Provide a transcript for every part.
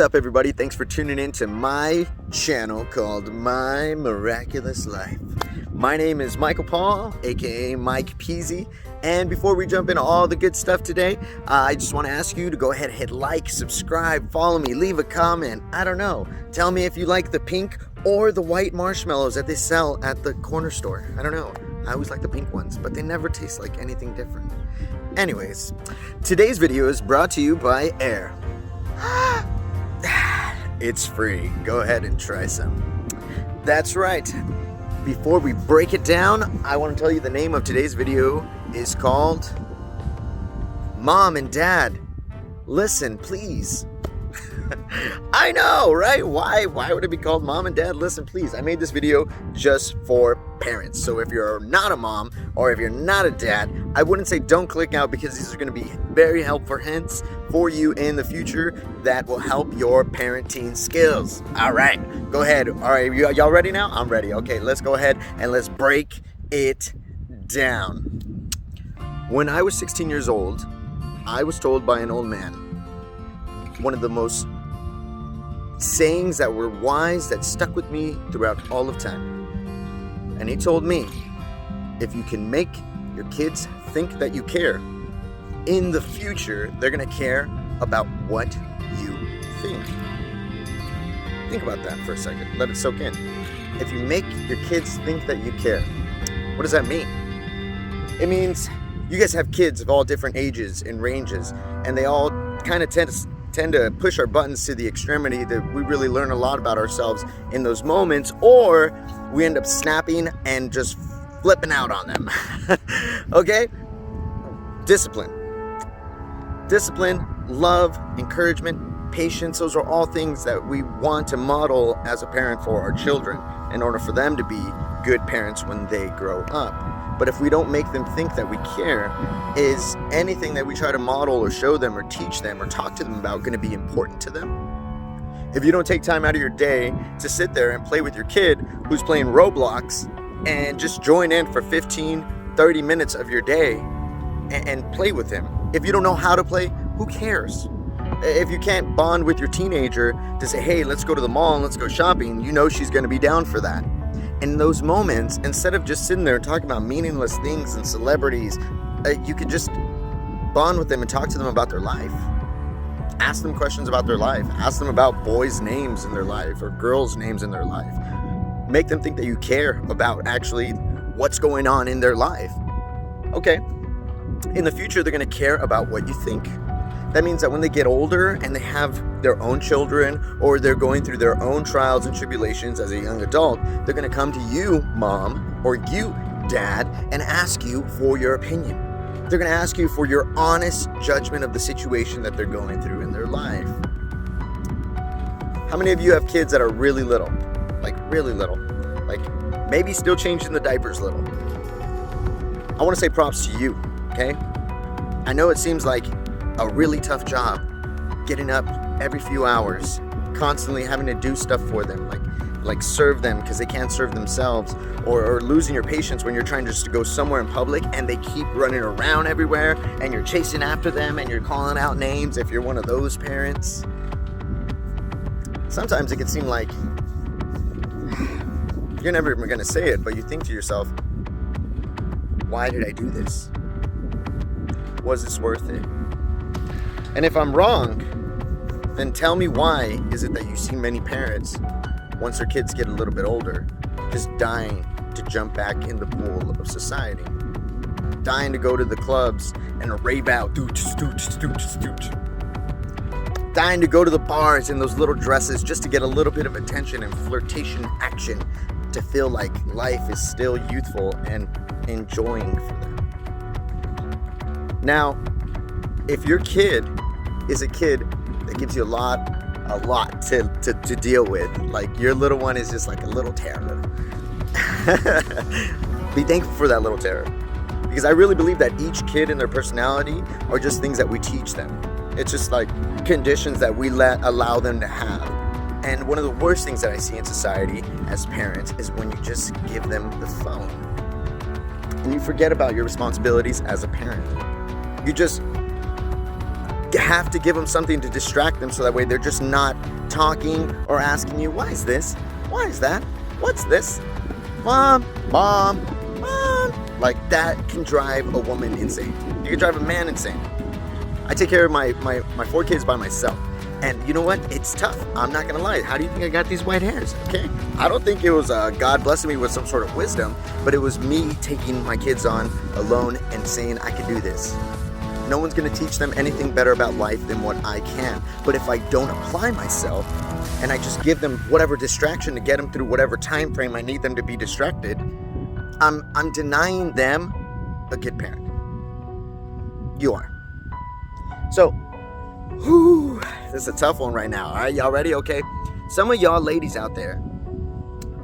up, everybody? Thanks for tuning in to my channel called My Miraculous Life. My name is Michael Paul, aka Mike Peasy, and before we jump into all the good stuff today, I just want to ask you to go ahead and hit like, subscribe, follow me, leave a comment. I don't know. Tell me if you like the pink or the white marshmallows that they sell at the corner store. I don't know. I always like the pink ones, but they never taste like anything different. Anyways, today's video is brought to you by Air. It's free. Go ahead and try some. That's right. Before we break it down, I want to tell you the name of today's video is called Mom and Dad, Listen, Please. I know, right? Why would it be called Mom and Dad, Listen, Please? I made this video just for parents. So if you're not a mom or if you're not a dad, I wouldn't say don't click out, because these are going to be very helpful hints for you in the future that will help your parenting skills. All right, go ahead. All right, y'all ready now? I'm ready. Okay, let's go ahead and let's break it down. When I was 16 years old, I was told by an old man one of the most sayings that were wise that stuck with me throughout all of time. And he told me, if you can make your kids think that you care, in the future, they're going to care about what you think. Think about that for a second. Let it soak in. If you make your kids think that you care, what does that mean? It means you guys have kids of all different ages and ranges, and they all kind of tend to push our buttons to the extremity that we really learn a lot about ourselves in those moments, or we end up snapping and just flipping out on them. Okay? Discipline, love, encouragement, patience, those are all things that we want to model as a parent for our children in order for them to be good parents when they grow up. But if we don't make them think that we care, is anything that we try to model or show them or teach them or talk to them about going to be important to them? If you don't take time out of your day to sit there and play with your kid who's playing Roblox and just join in for 15, 30 minutes of your day and play with him. If you don't know how to play, who cares? If you can't bond with your teenager to say, hey, let's go to the mall and let's go shopping, you know she's going to be down for that. In those moments, instead of just sitting there and talking about meaningless things and celebrities, you could just bond with them and talk to them about their life. Ask them questions about their life. Ask them about boys' names in their life or girls' names in their life. Make them think that you care about actually what's going on in their life. Okay, in the future, they're going to care about what you think. That means that when they get older and they have their own children or they're going through their own trials and tribulations as a young adult, they're going to come to you, mom, or you, dad, and ask you for your opinion. They're going to ask you for your honest judgment of the situation that they're going through in their life. How many of you have kids that are really little? Like really little? Like maybe still changing the diapers little? I want to say props to you, okay? I know it seems like a really tough job, getting up every few hours, constantly having to do stuff for them, like serve them because they can't serve themselves, or losing your patience when you're trying just to go somewhere in public and they keep running around everywhere and you're chasing after them and you're calling out names if you're one of those parents. Sometimes it can seem like you're never going to say it, but you think to yourself, why did I do this? Was this worth it? And if I'm wrong, then tell me, why is it that you see many parents, once their kids get a little bit older, just dying to jump back in the pool of society? Dying to go to the clubs and rave out, dying to go to the bars in those little dresses just to get a little bit of attention and flirtation action to feel like life is still youthful and enjoying for them. Now, if your kid is a kid that gives you a lot to deal with, like your little one is just like a little terror, be thankful for that little terror, because I really believe that each kid and their personality are just things that we teach them. It's just like conditions that we allow them to have. And one of the worst things that I see in society as parents is when you just give them the phone and you forget about your responsibilities as a parent. You just have to give them something to distract them so that way they're just not talking or asking you, why is this? Why is that? What's this? Mom, mom, mom. Like, that can drive a woman insane. You can drive a man insane. I take care of my 4 kids by myself. And you know what? It's tough. I'm not going to lie. How do you think I got these white hairs? Okay. I don't think it was God blessing me with some sort of wisdom, but it was me taking my kids on alone and saying I could do this. No one's going to teach them anything better about life than what I can. But if I don't apply myself and I just give them whatever distraction to get them through whatever time frame I need them to be distracted, I'm denying them a good parent. You are. So, this is a tough one right now. All right, y'all ready? Okay. Some of y'all ladies out there,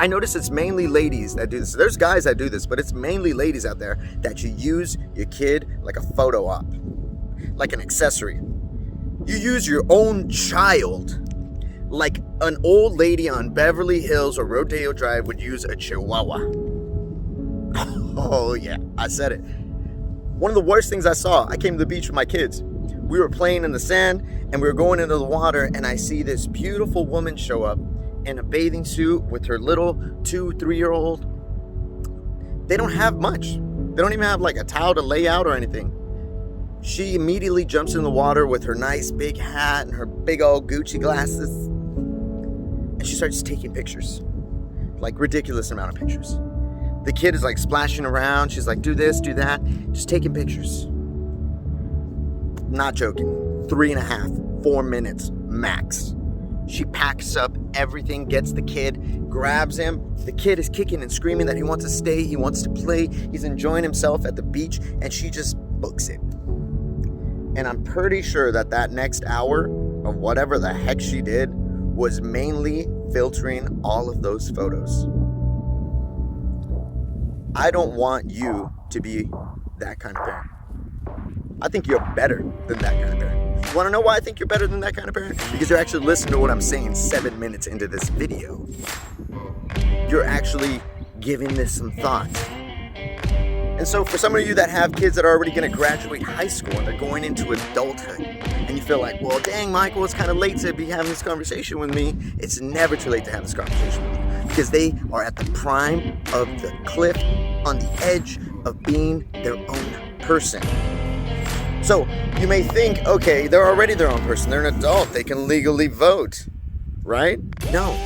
I notice it's mainly ladies that do this. There's guys that do this, but it's mainly ladies out there that you use your kid like a photo op, like an accessory. You use your own child like an old lady on Beverly Hills or Rodeo Drive would use a chihuahua. Oh yeah, I said it. One of the worst things I saw, I came to the beach with my kids. We were playing in the sand and we were going into the water, and I see this beautiful woman show up in a bathing suit with her little 2-3-year-old. They don't have much. They don't even have like a towel to lay out or anything. She immediately jumps in the water with her nice big hat and her big old Gucci glasses. And she starts taking pictures. Like ridiculous amount of pictures. The kid is like splashing around. She's like, do this, do that. Just taking pictures. Not joking. 3.5, 4 minutes max. She packs up everything, gets the kid, grabs him. The kid is kicking and screaming that he wants to stay, he wants to play, he's enjoying himself at the beach, and she just books it. And I'm pretty sure that next hour of whatever the heck she did was mainly filtering all of those photos. I don't want you to be that kind of parent. I think you're better than that kind of parent. You want to know why I think you're better than that kind of parent? Because you're actually listening to what I'm saying 7 minutes into this video. You're actually giving this some thought. And so for some of you that have kids that are already going to graduate high school and they're going into adulthood, and you feel like, well, dang, Michael, it's kind of late to be having this conversation with me. It's never too late to have this conversation with you, because they are at the prime of the cliff, on the edge of being their own person. So you may think, okay, they're already their own person. They're an adult. They can legally vote, right? No.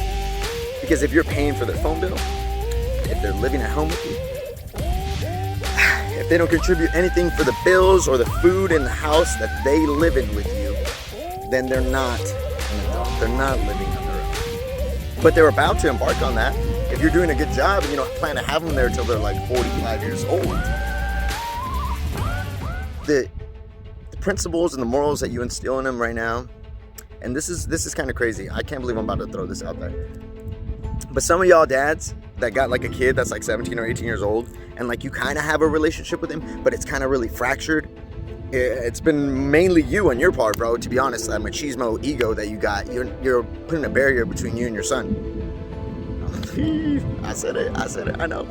Because if you're paying for their phone bill, if they're living at home with you, if they don't contribute anything for the bills or the food in the house that they live in with you, then they're not an adult. They're not living on their own. But they're about to embark on that. If you're doing a good job and you don't plan to have them there until they're like 45 years old, the principles and the morals that you instill in them right now, and this is kind of crazy. I can't believe I'm about to throw this out there. But some of y'all dads that got like a kid that's like 17 or 18 years old, and like you kind of have a relationship with him, but it's kind of really fractured. It's been mainly you on your part, bro. To be honest, that machismo ego that you got, you're putting a barrier between you and your son. I said it, I know.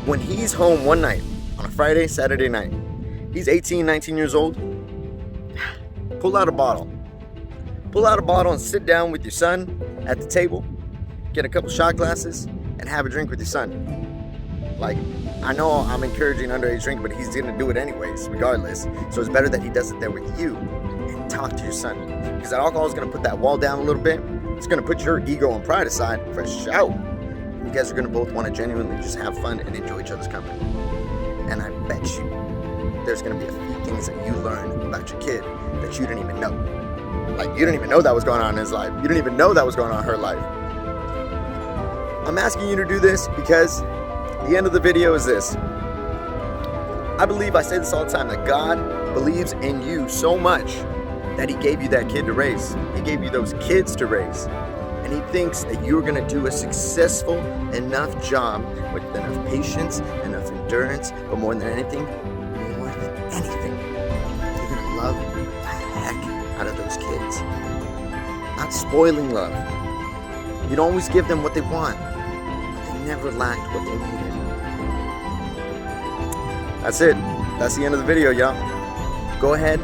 When he's home one night, on a Friday, Saturday night, he's 18, 19 years old, pull out a bottle. Pull out a bottle and sit down with your son at the table, get a couple shot glasses, and have a drink with your son. Like, I know I'm encouraging underage drink, but he's gonna do it anyways, regardless. So it's better that he does it there with you and talk to your son. Because that alcohol is gonna put that wall down a little bit. It's gonna put your ego and pride aside for a shout. You guys are gonna both wanna genuinely just have fun and enjoy each other's company. And I bet you there's gonna be a few things that you learn about your kid that you didn't even know. Like, you didn't even know that was going on in his life. You didn't even know that was going on in her life. I'm asking you to do this because the end of the video is this. I believe, I say this all the time, that God believes in you so much that he gave you that kid to raise. He gave you those kids to raise. And he thinks that you're going to do a successful enough job with enough patience, enough endurance, but more than anything, you're going to love the heck out of those kids. Not spoiling love. You don't always give them what they want, but they never lacked what they needed. That's it. That's the end of the video, y'all. Go ahead,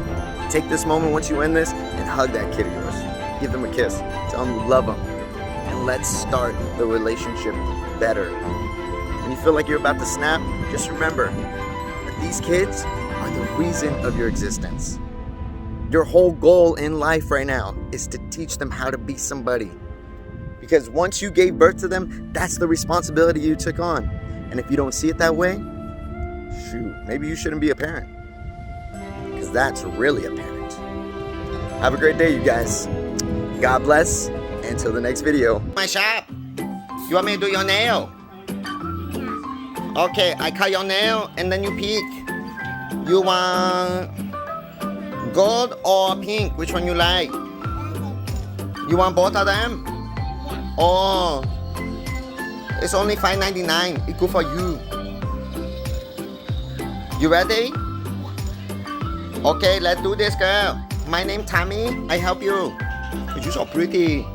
take this moment once you end this and hug that kid of yours. Give them a kiss. Tell them you love them. And let's start the relationship better. When you feel like you're about to snap, just remember that these kids are the reason of your existence. Your whole goal in life right now is to teach them how to be somebody. Because once you gave birth to them, that's the responsibility you took on. And if you don't see it that way, shoot, maybe you shouldn't be a parent. Because that's really a parent. Have a great day, you guys. God bless. Until the next video. My shop. You want me to do your nail? Okay, I cut your nail and then you pick. You want gold or pink? Which one you like? You want both of them? Oh, it's only $5.99. It's good for you. You ready? Okay, let's do this, girl. My name's Tammy. I help you. You're so pretty.